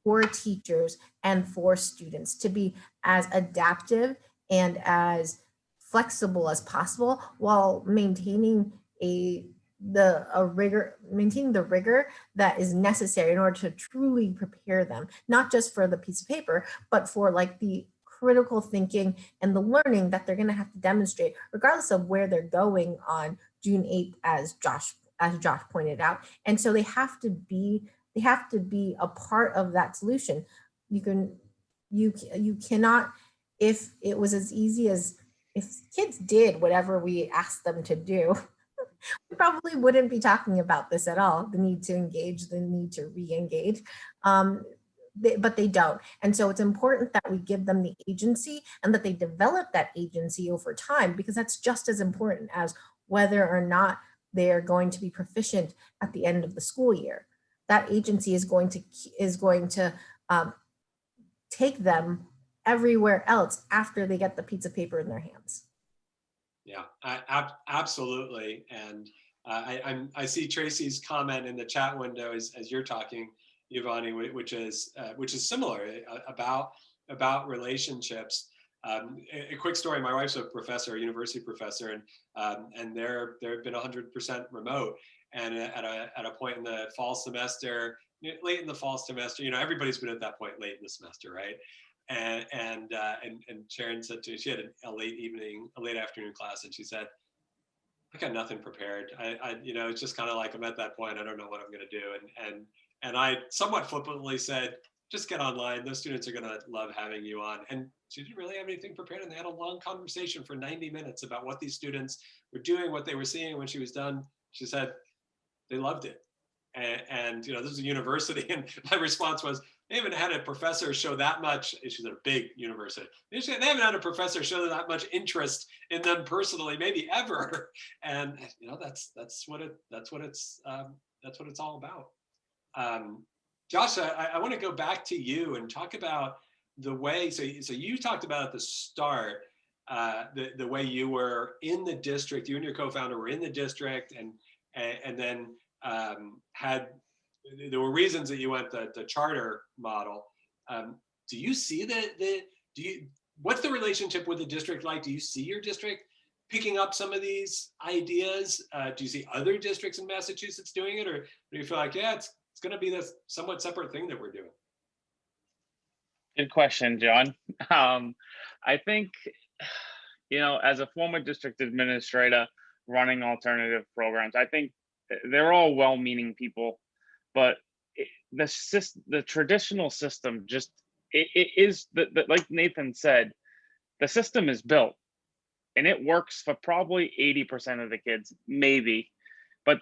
for teachers and for students to be as adaptive and as flexible as possible while maintaining the rigor that is necessary in order to truly prepare them, not just for the piece of paper, but for like the critical thinking and the learning that they're going to have to demonstrate, regardless of where they're going on June 8th, as Josh pointed out. And so they have to be a part of that solution. You cannot, if it was as easy as if kids did whatever we asked them to do, we probably wouldn't be talking about this at all, the need to engage, the need to re-engage. But they don't. And so it's important that we give them the agency and that they develop that agency over time, because that's just as important as whether or not they're going to be proficient at the end of the school year. That agency is going to take them everywhere else after they get the piece of paper in their hands. Yeah, absolutely. And I see Tracy's comment in the chat window as you're talking, Yvonne, which is similar about relationships. A quick story: my wife's a professor, a university professor, and they've been 100% remote. And at a point in the fall semester, late in the fall semester, everybody's been at that point late in the semester, right? And Sharon said she had a late afternoon class, and she said, I got nothing prepared. It's just kind of like, I'm at that point. I don't know what I'm going to do. And I somewhat flippantly said, just get online. Those students are going to love having you on. And she didn't really have anything prepared. And they had a long conversation for 90 minutes about what these students were doing, what they were seeing. When she was done, she said, they loved it. And this is a university. And my response was, they haven't had a professor show that much. She's at a big university. They haven't had a professor show that much interest in them personally, maybe ever. And that's what it's all about. Josh, I want to go back to you and talk about the way. So you talked about at the start the way you were in the district. You and your co-founder were in the district, and then there were reasons that you went the charter model. Do you see what's the relationship with the district like? Do you see your district picking up some of these ideas? Do you see other districts in Massachusetts doing it, or do you feel like, yeah, it's going to be this somewhat separate thing that we're doing? Good question, John. I think, as a former district administrator running alternative programs, I think they're all well-meaning people, but the traditional system just it is like Nathan said, the system is built and it works for probably 80% of the kids, maybe, but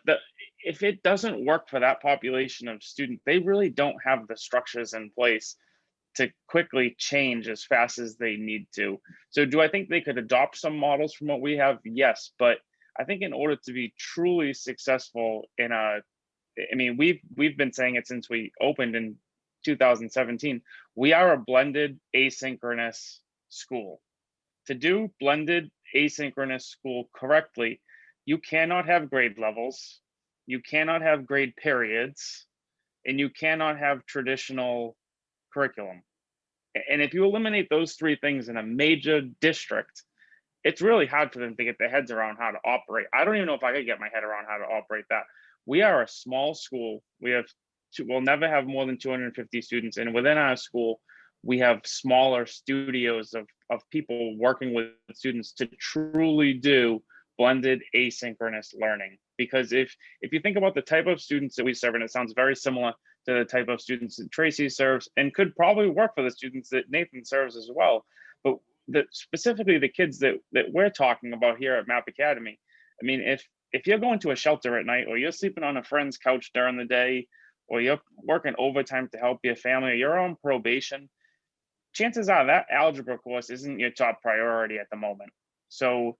if it doesn't work for that population of students, they really don't have the structures in place to quickly change as fast as they need to. So do I think they could adopt some models from what we have? Yes, but I think in order to be truly successful we've been saying it since we opened in 2017, we are a blended asynchronous school. To do blended asynchronous school correctly, you cannot have grade levels, you cannot have grade periods, and you cannot have traditional curriculum. And if you eliminate those three things in a major district, it's really hard for them to get their heads around how to operate. I don't even know if I could get my head around how to operate that. We are a small school. We'll never have more than 250 students. And within our school, we have smaller studios of people working with students to truly do blended asynchronous learning. Because if you think about the type of students that we serve, and it sounds very similar to the type of students that Tracy serves, and could probably work for the students that Nathan serves as well. But specifically the kids that we're talking about here at MAP Academy, I mean, if you're going to a shelter at night, or you're sleeping on a friend's couch during the day, or you're working overtime to help your family, or you're on probation, chances are that algebra course isn't your top priority at the moment. So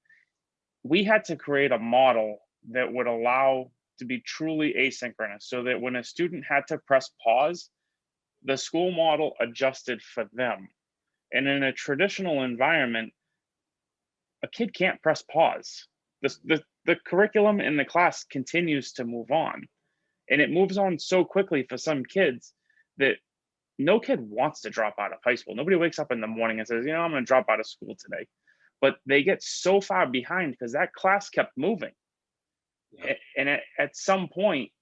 we had to create a model that would allow to be truly asynchronous, so that when a student had to press pause, the school model adjusted for them. And in a traditional environment, a kid can't press pause. The curriculum in the class continues to move on. And it moves on so quickly for some kids that no kid wants to drop out of high school. Nobody wakes up in the morning and says, I'm going to drop out of school today. But they get so far behind because that class kept moving. Yeah. And at some point,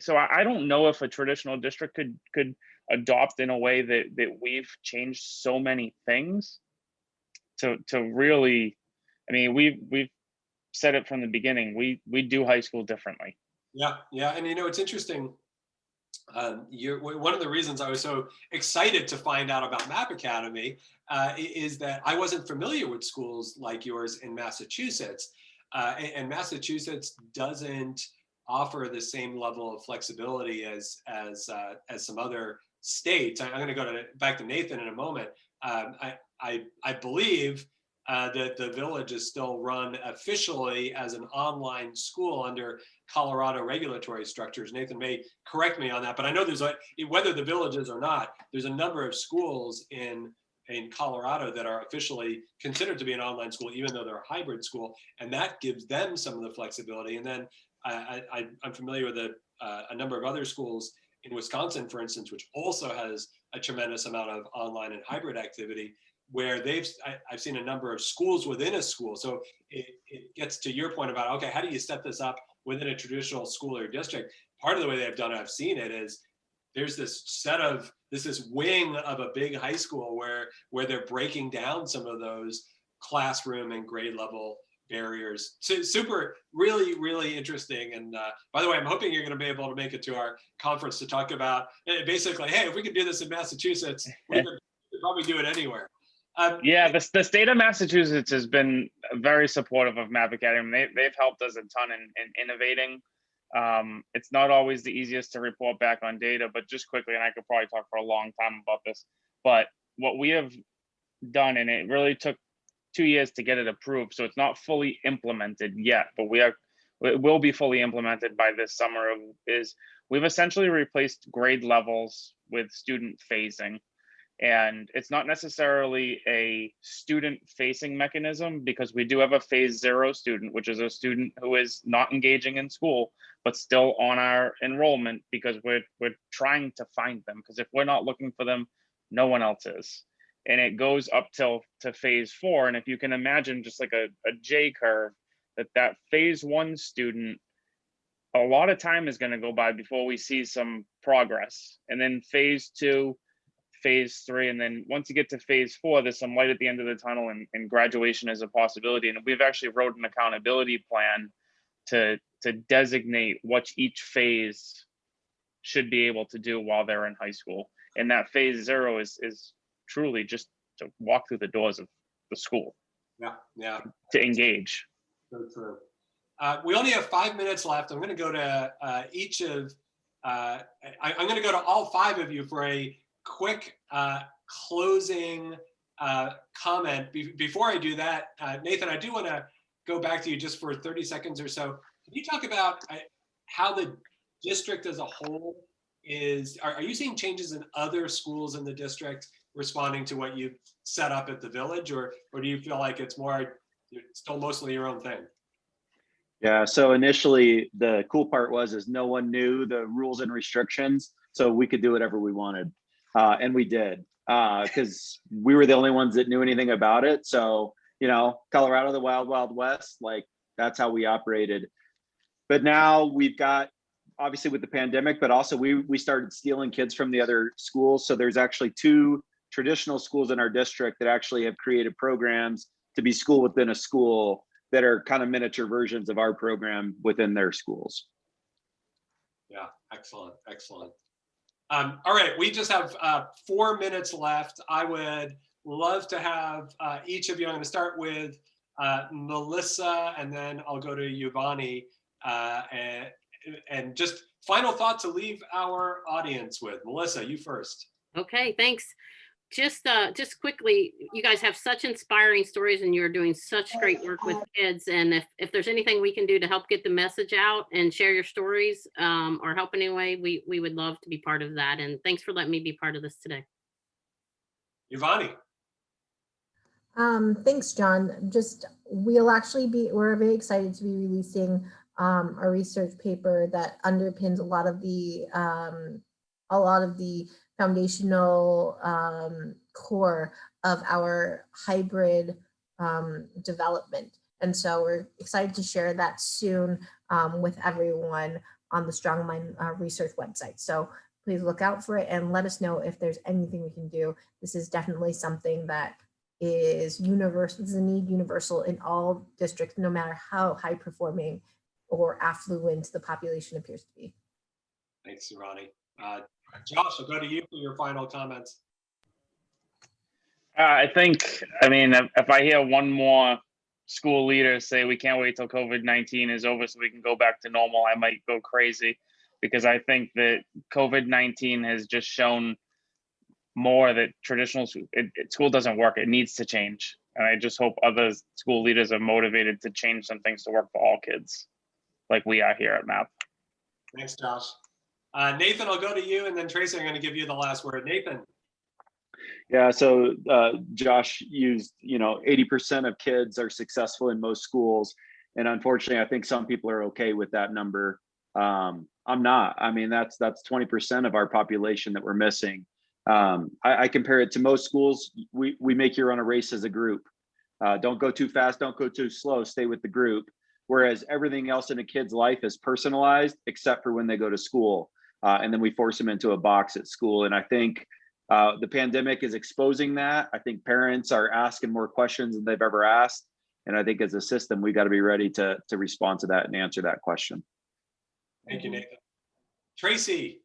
so I don't know if a traditional district could adopt in a way that we've changed so many things to really, I mean, we've said it from the beginning, we do high school differently. Yeah. And it's interesting. One of the reasons I was so excited to find out about MAP Academy is that I wasn't familiar with schools like yours in Massachusetts. And Massachusetts doesn't offer the same level of flexibility as some other states. I'm going to go back to Nathan in a moment. I believe that the Village is still run officially as an online school under Colorado regulatory structures. Nathan may correct me on that, but I know whether the Village is or not, there's a number of schools in Colorado that are officially considered to be an online school, even though they're a hybrid school, and that gives them some of the flexibility. And then I'm familiar with a number of other schools in Wisconsin, for instance, which also has a tremendous amount of online and hybrid activity, where I've seen a number of schools within a school. So it gets to your point about, okay, how do you set this up within a traditional school or district? Part of the way they've done it, I've seen it, is there's this wing of a big high school where they're breaking down some of those classroom and grade level barriers. So super, really, really interesting. And by the way, I'm hoping you're going to be able to make it to our conference to talk about basically, hey, if we could do this in Massachusetts, we could probably do it anywhere. Yeah, the state of Massachusetts has been very supportive of MAP Academy. They've helped us a ton in innovating. It's not always the easiest to report back on data, but just quickly, and I could probably talk for a long time about this, but what we have done, and it really took 2 years to get it approved, so it's not fully implemented yet, but it will be fully implemented by this summer, is we've essentially replaced grade levels with student phasing. And it's not necessarily a student facing mechanism, because we do have a phase 0 student, which is a student who is not engaging in school, but still on our enrollment, because we're trying to find them, because if we're not looking for them, no one else is. And it goes up to phase 4. And if you can imagine just like a J curve, that phase 1 student, a lot of time is going to go by before we see some progress. And then phase 2, phase 3, and then once you get to phase 4, there's some light at the end of the tunnel, and graduation is a possibility. And we've actually wrote an accountability plan to designate what each phase should be able to do while they're in high school. And that phase 0 is truly just to walk through the doors of the school. Yeah. To engage. So true. We only have 5 minutes left. I'm going to go to each of. I'm going to go to all 5 of you for a quick closing comment. Before I do that, Nathan, I do want to go back to you just for 30 seconds or so. Can you talk about how the district as a whole are you seeing changes in other schools in the district responding to what you've set up at the Village, or do you feel like it's still mostly your own thing? Yeah, so initially the cool part is no one knew the rules and restrictions, so we could do whatever we wanted. And we did, because we were the only ones that knew anything about it. So Colorado, the wild, wild west, like that's how we operated. But now we've got, obviously with the pandemic, but also we started stealing kids from the other schools. So there's actually 2 traditional schools in our district that actually have created programs to be school within a school that are kind of miniature versions of our program within their schools. Yeah, excellent, excellent. All right, we just have 4 minutes left. I would love to have each of you. I'm going to start with Melissa, and then I'll go to Yuvani, and just final thought to leave our audience with. Melissa, you first. Okay, thanks. Just quickly, you guys have such inspiring stories and you're doing such great work with kids. And if there's anything we can do to help get the message out and share your stories or help in any way, we would love to be part of that. And thanks for letting me be part of this today. Yuvani. Thanks, John. We're very excited to be releasing a research paper that underpins a lot of the foundational core of our hybrid development. And so we're excited to share that soon with everyone on the Strong Mind research website. So please look out for it and let us know if there's anything we can do. This is definitely something that is universal, is a need universal in all districts, no matter how high performing or affluent the population appears to be. Thanks, Ronnie. Josh, I'll go to you for your final comments. If I hear one more school leader say we can't wait till COVID-19 is over so we can go back to normal, I might go crazy, because I think that COVID-19 has just shown more that traditional school doesn't work. It needs to change. And I just hope other school leaders are motivated to change some things to work for all kids, like we are here at MAP. Thanks, Josh. Nathan, I'll go to you, and then Tracy, I'm going to give you the last word. Nathan. Yeah, so Josh used, 80% of kids are successful in most schools. And unfortunately, I think some people are okay with that number. I'm not. I mean, that's 20% of our population that we're missing. I compare it to most schools. We make you run a race as a group. Don't go too fast, don't go too slow, stay with the group. Whereas everything else in a kid's life is personalized, except for when they go to school. And then we force them into a box at school. And I think the pandemic is exposing that. I think parents are asking more questions than they've ever asked. And I think as a system, we got to be ready to respond to that and answer that question. Thank you, Nathan. Tracy.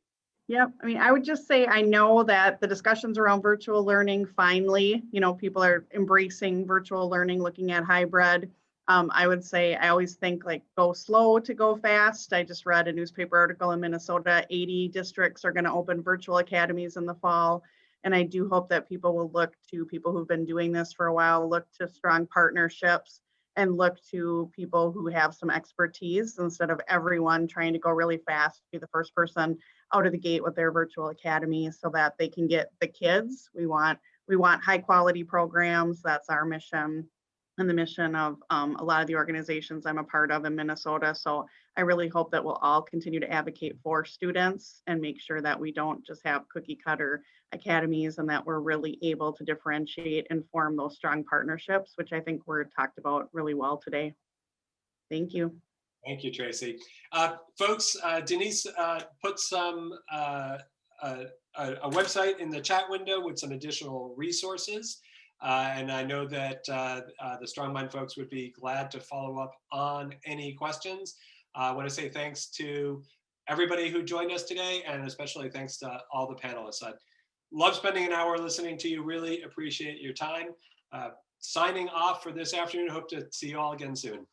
Yep. I mean, I would just say, I know that the discussions around virtual learning, finally, people are embracing virtual learning, looking at hybrid. I would say, I always think like go slow to go fast. I just read a newspaper article in Minnesota, 80 districts are going to open virtual academies in the fall. And I do hope that people will look to people who've been doing this for a while, look to strong partnerships, and look to people who have some expertise instead of everyone trying to go really fast, be the first person out of the gate with their virtual academy so that they can get the kids. We want high quality programs. That's our mission and the mission of a lot of the organizations I'm a part of in Minnesota. So I really hope that we'll all continue to advocate for students and make sure that we don't just have cookie cutter academies, and that we're really able to differentiate and form those strong partnerships, which I think were talked about really well today. Thank you. Thank you, Tracy. Folks, Denise put some a website in the chat window with some additional resources. And I know that the Strong Mind folks would be glad to follow up on any questions. I want to say thanks to everybody who joined us today, and especially thanks to all the panelists. I love spending an hour listening to you. Really appreciate your time. Signing off for this afternoon. Hope to see you all again soon.